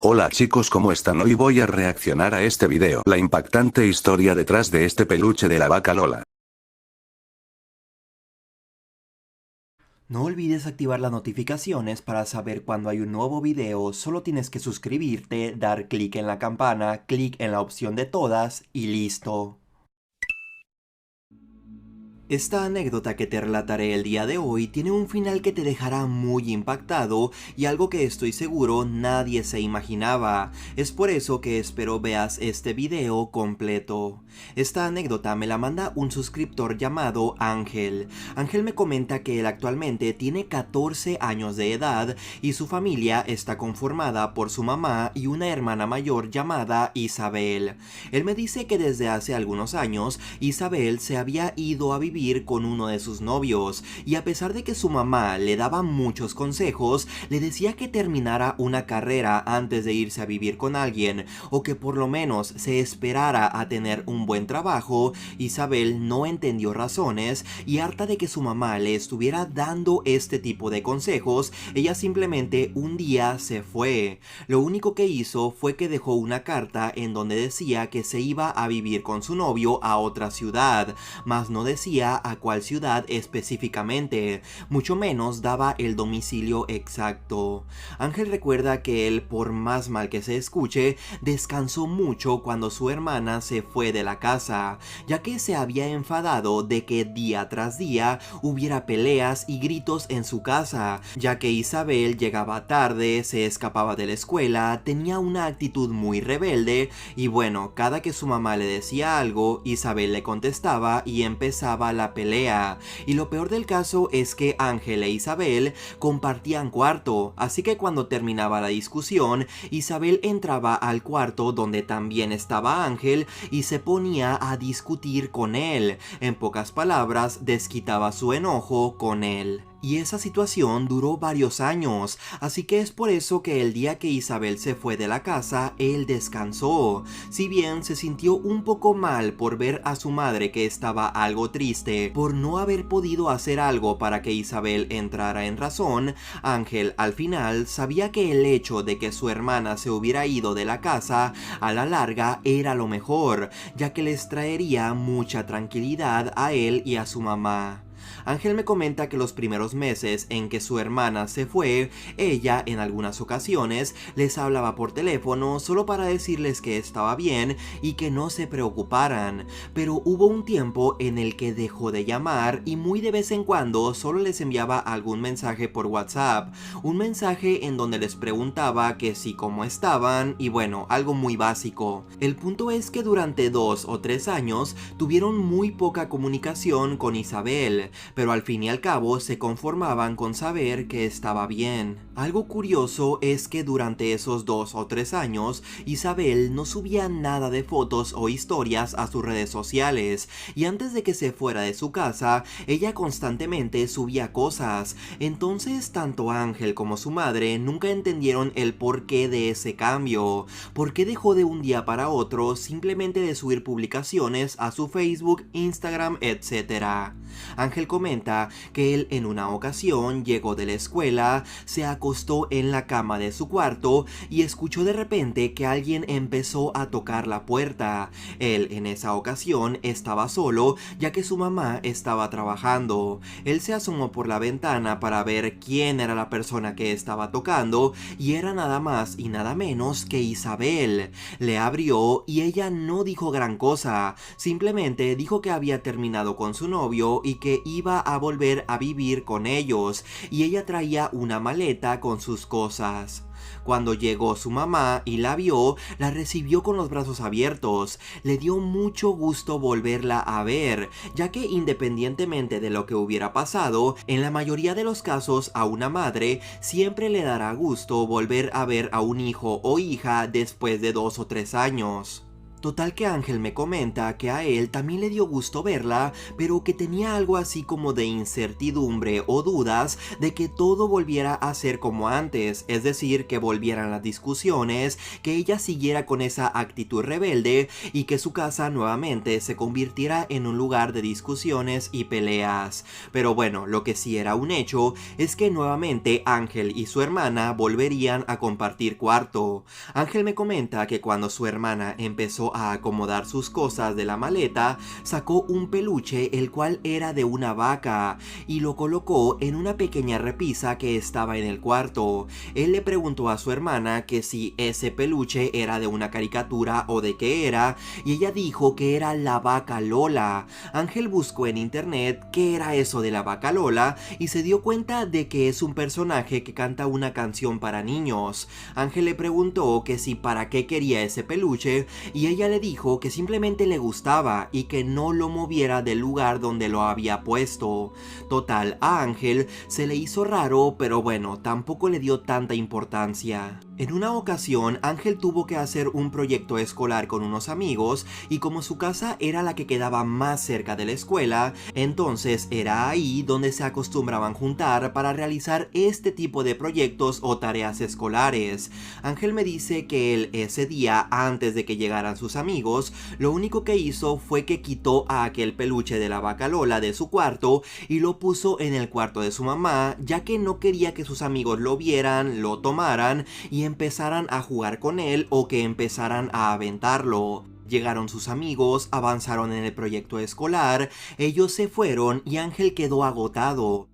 Hola chicos, ¿cómo están? Hoy voy a reaccionar a este video, la impactante historia detrás de este peluche de la vaca Lola. No olvides activar las notificaciones para saber cuando hay un nuevo video. Solo tienes que suscribirte, dar clic en la campana, clic en la opción de todas y listo. Esta anécdota que te relataré el día de hoy tiene un final que te dejará muy impactado y algo que estoy seguro nadie se imaginaba. Es por eso que espero veas este video completo. Esta anécdota me la manda un suscriptor llamado Ángel. Ángel me comenta que él actualmente tiene 14 años de edad y su familia está conformada por su mamá y una hermana mayor llamada Isabel. Él me dice que desde hace algunos años Isabel se había ido a vivir con uno de sus novios y a pesar de que su mamá le daba muchos consejos, le decía que terminara una carrera antes de irse a vivir con alguien o que por lo menos se esperara a tener un buen trabajo, Isabel no entendió razones y harta de que su mamá le estuviera dando este tipo de consejos, ella simplemente un día se fue. Lo único que hizo fue que dejó una carta en donde decía que se iba a vivir con su novio a otra ciudad, mas no decía a cuál ciudad específicamente, mucho menos daba el domicilio exacto. Ángel recuerda que él, por más mal que se escuche, descansó mucho cuando su hermana se fue de la casa, ya que se había enfadado de que día tras día hubiera peleas y gritos en su casa, ya que Isabel llegaba tarde, se escapaba de la escuela, tenía una actitud muy rebelde y bueno, cada que su mamá le decía algo, Isabel le contestaba y empezaba la pelea. Y lo peor del caso es que Ángel e Isabel compartían cuarto, así que cuando terminaba la discusión, Isabel entraba al cuarto donde también estaba Ángel y se ponía a discutir con él. En pocas palabras, desquitaba su enojo con él. Y esa situación duró varios años, así que es por eso que el día que Isabel se fue de la casa, él descansó. Si bien se sintió un poco mal por ver a su madre que estaba algo triste por no haber podido hacer algo para que Isabel entrara en razón, Ángel al final sabía que el hecho de que su hermana se hubiera ido de la casa a la larga era lo mejor, ya que les traería mucha tranquilidad a él y a su mamá. Ángel me comenta que los primeros meses en que su hermana se fue, ella en algunas ocasiones les hablaba por teléfono solo para decirles que estaba bien y que no se preocuparan, pero hubo un tiempo en el que dejó de llamar y muy de vez en cuando solo les enviaba algún mensaje por WhatsApp, un mensaje en donde les preguntaba que si cómo estaban y bueno, algo muy básico. El punto es que durante 2 o 3 años tuvieron muy poca comunicación con Isabel, pero al fin y al cabo se conformaban con saber que estaba bien. Algo curioso es que durante esos 2 o 3 años, Isabel no subía nada de fotos o historias a sus redes sociales, y antes de que se fuera de su casa, ella constantemente subía cosas. Entonces, tanto Ángel como su madre nunca entendieron el porqué de ese cambio. ¿Por qué dejó de un día para otro simplemente de subir publicaciones a su Facebook, Instagram, etc.? Ángel comenta que él en una ocasión llegó de la escuela, se acostó en la cama de su cuarto y escuchó de repente que alguien empezó a tocar la puerta. Él en esa ocasión estaba solo, ya que su mamá estaba trabajando. Él se asomó por la ventana para ver quién era la persona que estaba tocando y era nada más y nada menos que Isabel. Le abrió y ella no dijo gran cosa, simplemente dijo que había terminado con su novio y que iba a volver a vivir con ellos, y ella traía una maleta con sus cosas. Cuando llegó su mamá y la vio, la recibió con los brazos abiertos. Le dio mucho gusto volverla a ver, ya que independientemente de lo que hubiera pasado, en la mayoría de los casos a una madre siempre le dará gusto volver a ver a un hijo o hija después de 2 o 3 años. Total que Ángel me comenta que a él también le dio gusto verla, pero que tenía algo así como de incertidumbre o dudas de que todo volviera a ser como antes, es decir, que volvieran las discusiones, que ella siguiera con esa actitud rebelde y que su casa nuevamente se convirtiera en un lugar de discusiones y peleas. Pero bueno, lo que sí era un hecho es que nuevamente Ángel y su hermana volverían a compartir cuarto. Ángel me comenta que cuando su hermana empezó a acomodar sus cosas de la maleta, sacó un peluche el cual era de una vaca y lo colocó en una pequeña repisa que estaba en el cuarto. Él le preguntó a su hermana que si ese peluche era de una caricatura o de qué era, y ella dijo que era la vaca Lola. Ángel buscó en internet qué era eso de la vaca Lola y se dio cuenta de que es un personaje que canta una canción para niños. Ángel le preguntó que si para qué quería ese peluche y ella le dijo que simplemente le gustaba y que no lo moviera del lugar donde lo había puesto. Total, a Ángel se le hizo raro, pero bueno, tampoco le dio tanta importancia. En una ocasión, Ángel tuvo que hacer un proyecto escolar con unos amigos y como su casa era la que quedaba más cerca de la escuela, entonces era ahí donde se acostumbraban juntar para realizar este tipo de proyectos o tareas escolares. Ángel me dice que él ese día, antes de que llegaran sus amigos, lo único que hizo fue que quitó a aquel peluche de la vaca Lola de su cuarto y lo puso en el cuarto de su mamá, ya que no quería que sus amigos lo vieran, lo tomaran y empezaran a jugar con él o que empezaran a aventarlo. Llegaron sus amigos, avanzaron en el proyecto escolar, ellos se fueron y Ángel quedó agotado.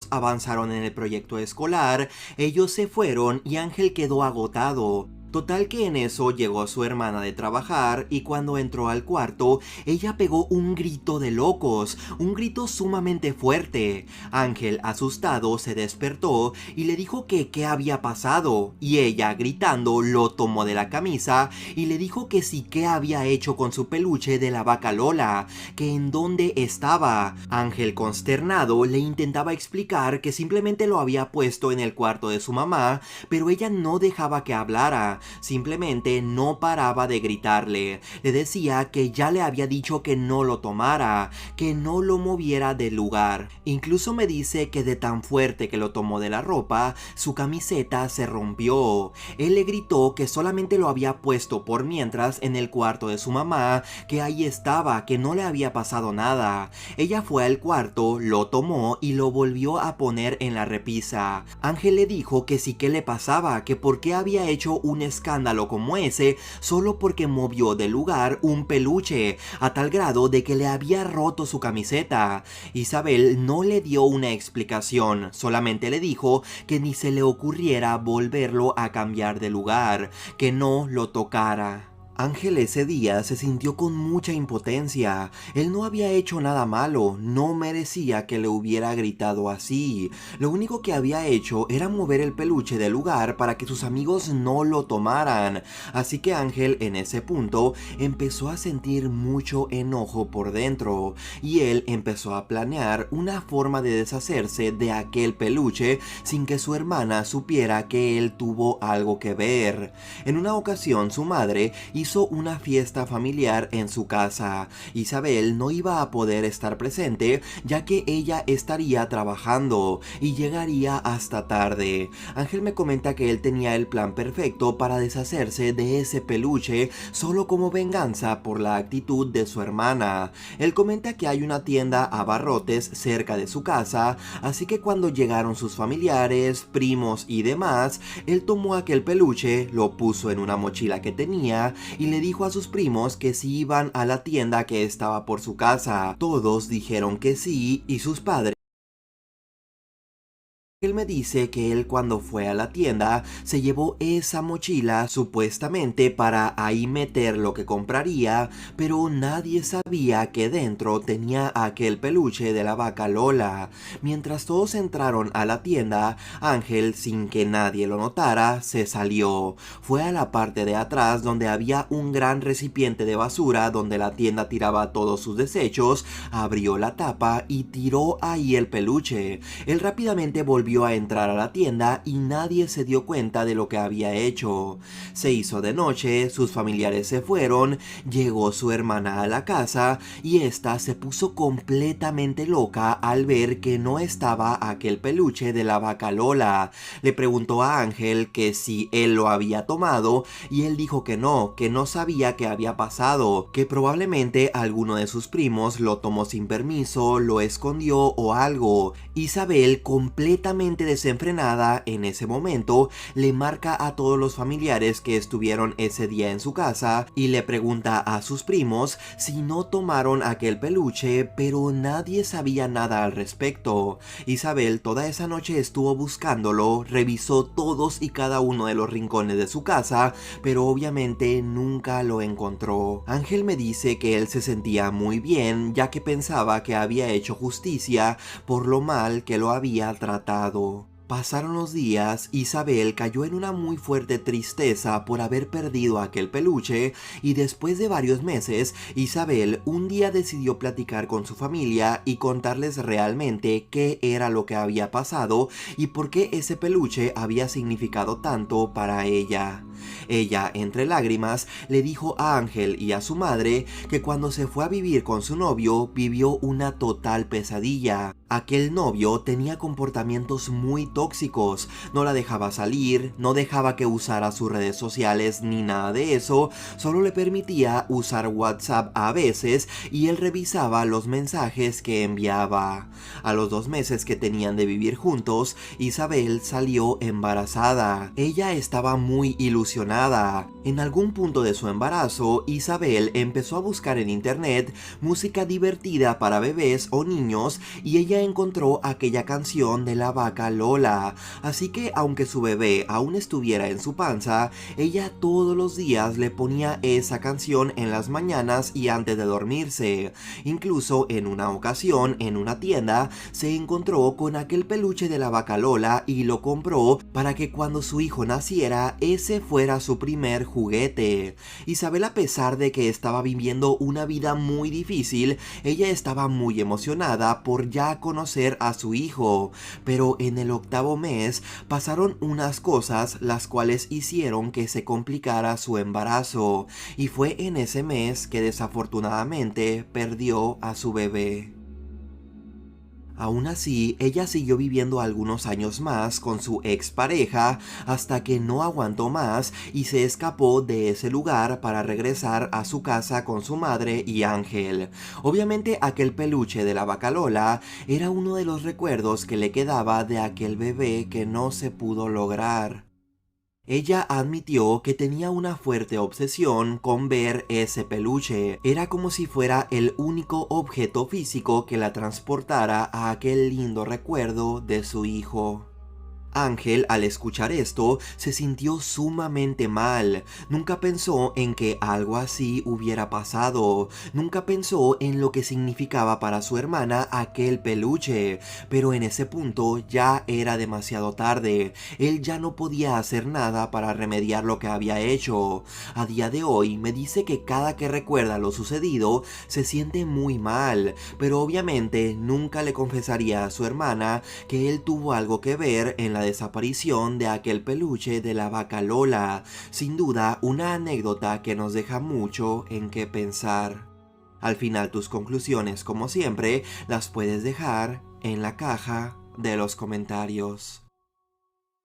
Avanzaron en el proyecto escolar, ellos se fueron y Ángel quedó agotado. Total que en eso llegó su hermana de trabajar y cuando entró al cuarto, ella pegó un grito de locos, un grito sumamente fuerte. Ángel, asustado, se despertó y le dijo que qué había pasado, y ella, gritando, lo tomó de la camisa y le dijo que sí qué había hecho con su peluche de la vaca Lola, que en dónde estaba. Ángel, consternado, le intentaba explicar que simplemente lo había puesto en el cuarto de su mamá, pero ella no dejaba que hablara. Simplemente no paraba de gritarle. Le decía que ya le había dicho que no lo tomara, que no lo moviera del lugar. Incluso me dice que de tan fuerte que lo tomó de la ropa, su camiseta se rompió. Él le gritó que solamente lo había puesto por mientras en el cuarto de su mamá, que ahí estaba, que no le había pasado nada. Ella fue al cuarto, lo tomó y lo volvió a poner en la repisa. Ángel le dijo que sí que le pasaba, que por qué había hecho un escándalo como ese solo porque movió del lugar un peluche, a tal grado de que le había roto su camiseta. Isabel no le dio una explicación, solamente le dijo que ni se le ocurriera volverlo a cambiar de lugar, que no lo tocara. Ángel ese día se sintió con mucha impotencia. Él no había hecho nada malo, no merecía que le hubiera gritado así. Lo único que había hecho era mover el peluche del lugar para que sus amigos no lo tomaran. Así que Ángel en ese punto empezó a sentir mucho enojo por dentro y él empezó a planear una forma de deshacerse de aquel peluche sin que su hermana supiera que él tuvo algo que ver. En una ocasión su madre hizo una fiesta familiar en su casa. Isabel no iba a poder estar presente ya que ella estaría trabajando y llegaría hasta tarde. Ángel me comenta que él tenía el plan perfecto para deshacerse de ese peluche solo como venganza por la actitud de su hermana. Él comenta que hay una tienda abarrotes cerca de su casa, así que cuando llegaron sus familiares, primos y demás, él tomó aquel peluche, lo puso en una mochila que tenía y le dijo a sus primos que si iban a la tienda que estaba por su casa. Todos dijeron que sí y sus padres. Él me dice que él cuando fue a la tienda se llevó esa mochila supuestamente para ahí meter lo que compraría, pero nadie sabía que dentro tenía aquel peluche de la vaca Lola. Mientras todos entraron a la tienda, Ángel, sin que nadie lo notara, se salió. Fue a la parte de atrás donde había un gran recipiente de basura donde la tienda tiraba todos sus desechos, abrió la tapa y tiró ahí el peluche. Él rápidamente volvió volvió a entrar a la tienda y nadie se dio cuenta de lo que había hecho. Se hizo de noche, sus familiares se fueron, llegó su hermana a la casa y esta se puso completamente loca al ver que no estaba aquel peluche de la vaca Lola. Le preguntó a Ángel que si él lo había tomado y él dijo que no sabía qué había pasado, que probablemente alguno de sus primos lo tomó sin permiso, lo escondió o algo. Isabel, completamente desenfrenada en ese momento, le marca a todos los familiares que estuvieron ese día en su casa y le pregunta a sus primos si no tomaron aquel peluche, pero nadie sabía nada al respecto. Isabel toda esa noche estuvo buscándolo, revisó todos y cada uno de los rincones de su casa, pero obviamente nunca lo encontró. Ángel me dice que él se sentía muy bien, ya que pensaba que había hecho justicia por lo mal que lo había tratado. Pasaron los días, Isabel cayó en una muy fuerte tristeza por haber perdido aquel peluche y después de varios meses, Isabel un día decidió platicar con su familia y contarles realmente qué era lo que había pasado y por qué ese peluche había significado tanto para ella. Ella, entre lágrimas, le dijo a Ángel y a su madre que cuando se fue a vivir con su novio vivió una total pesadilla. Aquel novio tenía comportamientos muy tóxicos, no la dejaba salir, no dejaba que usara sus redes sociales ni nada de eso, solo le permitía usar WhatsApp a veces y él revisaba los mensajes que enviaba. A los 2 meses que tenían de vivir juntos, Isabel salió embarazada. Ella estaba muy ilusionada. En algún punto de su embarazo, Isabel empezó a buscar en internet música divertida para bebés o niños y ella encontró aquella canción de la vaca Lola, así que aunque su bebé aún estuviera en su panza, ella todos los días le ponía esa canción en las mañanas y antes de dormirse. Incluso en una ocasión, en una tienda, se encontró con aquel peluche de la vaca Lola y lo compró para que cuando su hijo naciera, ese fuera su primer juguete. Isabel, a pesar de que estaba viviendo una vida muy difícil, ella estaba muy emocionada por ya conocer a su hijo, pero en el 8º mes pasaron unas cosas las cuales hicieron que se complicara su embarazo, y fue en ese mes que desafortunadamente perdió a su bebé. Aún así, ella siguió viviendo algunos años más con su expareja hasta que no aguantó más y se escapó de ese lugar para regresar a su casa con su madre y Ángel. Obviamente aquel peluche de la vaca Lola era uno de los recuerdos que le quedaba de aquel bebé que no se pudo lograr. Ella admitió que tenía una fuerte obsesión con ver ese peluche. Era como si fuera el único objeto físico que la transportara a aquel lindo recuerdo de su hijo. Ángel, al escuchar esto, se sintió sumamente mal. Nunca pensó en que algo así hubiera pasado. Nunca pensó en lo que significaba para su hermana aquel peluche. Pero en ese punto ya era demasiado tarde. Él ya no podía hacer nada para remediar lo que había hecho. A día de hoy me dice que cada que recuerda lo sucedido se siente muy mal. Pero obviamente nunca le confesaría a su hermana que él tuvo algo que ver en la desaparición de aquel peluche de la vaca Lola. Sin duda, una anécdota que nos deja mucho en qué pensar. Al final, tus conclusiones, como siempre, las puedes dejar en la caja de los comentarios.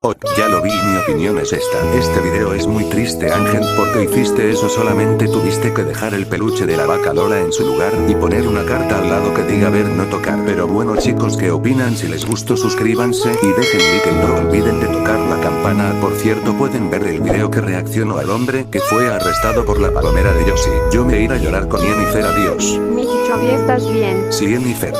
Oh, ya lo vi, mi opinión es esta. Este video es muy triste, Ángel, porque hiciste eso. Solamente tuviste que dejar el peluche de la vaca Lola en su lugar y poner una carta al lado que diga ver no tocar. Pero bueno, chicos, ¿qué opinan? Si les gustó, suscríbanse y dejen like y no olviden de tocar la campana. Por cierto, pueden ver el video que reaccionó al hombre que fue arrestado por la palomera de Yoshi. Yo me iré a llorar con Jennifer. Adiós. Miki, ¿estás bien? Sí, Jennifer.